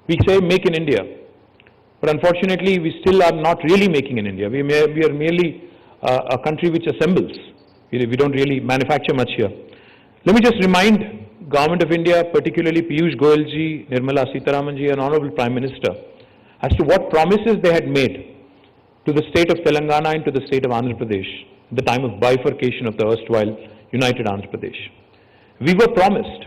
We say make in India, but unfortunately we still are not really making in India. We are merely a country which assembles. We don't really manufacture much here. Let me just remind Government of India, particularly Piyush Goyal ji, Nirmala Sitharaman ji and Honorable Prime Minister, as to what promises they had made to the state of Telangana and to the state of Andhra Pradesh at the time of bifurcation of the erstwhile United Andhra Pradesh. We were promised,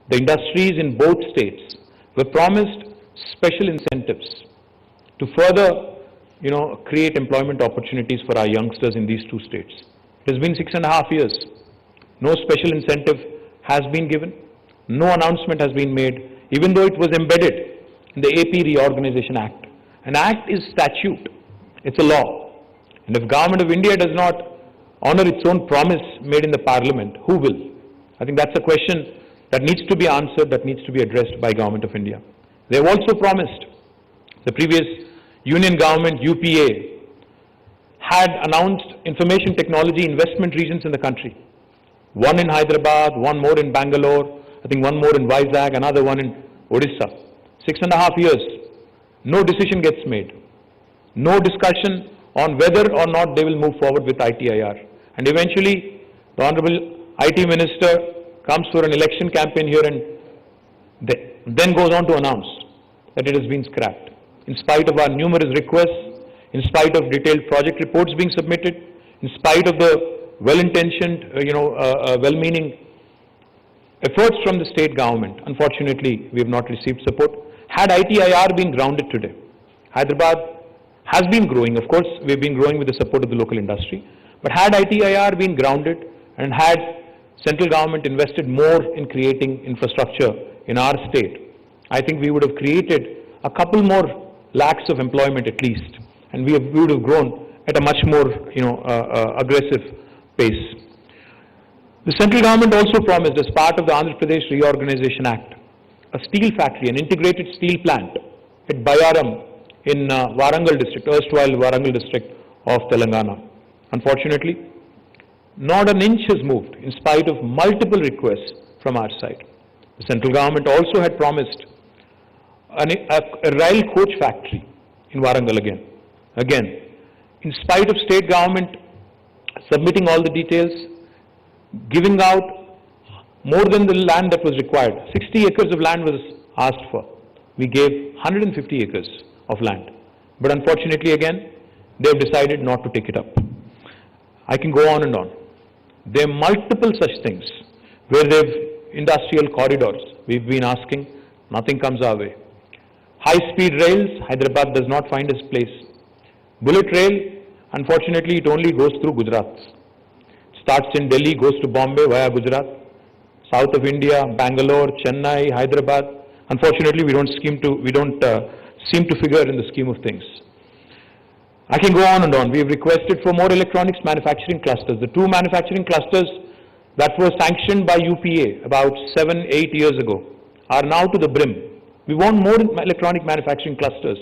the industries in both states were promised special incentives to further, create employment opportunities for our youngsters in these two states. It has been 6.5 years. No special incentive has been given. No announcement has been made, even though it was embedded in the AP Reorganization Act. An act is statute. It's a law. And if Government of India does not honor its own promise made in the Parliament, who will? I think that's a question that needs to be answered, that needs to be addressed by Government of India. They have also promised, the previous Union Government, UPA, had announced information technology investment regions in the country. One in Hyderabad, one more in Bangalore, I think one more in Vizag, another one in Odisha. 6.5 years, no decision gets made. No discussion on whether or not they will move forward with ITIR. And eventually, the Honorable IT Minister comes for an election campaign here and then goes on to announce that it has been scrapped. In spite of our numerous requests, in spite of detailed project reports being submitted, in spite of the well-intentioned, well-meaning efforts from the state government, unfortunately, we have not received support. Had ITIR been grounded today, Hyderabad has been growing, of course, we have been growing with the support of the local industry, but had ITIR been grounded and had central government invested more in creating infrastructure in our state, I think we would have created a couple more lakhs of employment at least, and we would have grown at a much more, aggressive pace. The central government also promised, as part of the Andhra Pradesh Reorganization Act, a steel factory, an integrated steel plant at Bayaram in Warangal district, erstwhile Warangal district of Telangana. Unfortunately, not an inch has moved in spite of multiple requests from our side. The central government also had promised a rail coach factory in Warangal again. Again, in spite of state government submitting all the details, giving out more than the land that was required. 60 acres of land was asked for. We gave 150 acres of land. But unfortunately again, they have decided not to take it up. I can go on and on. There are multiple such things where they've industrial corridors. We've been asking, nothing comes our way. High-speed rails, Hyderabad does not find its place. Bullet rail, unfortunately, it only goes through Gujarat. Starts in Delhi, goes to Bombay via Gujarat. South of India, Bangalore, Chennai, Hyderabad. Unfortunately, we don't seem to figure in the scheme of things. I can go on and on. We have requested for more electronics manufacturing clusters. The 2 manufacturing clusters that were sanctioned by UPA about 7-8 years ago are now to the brim. We want more electronic manufacturing clusters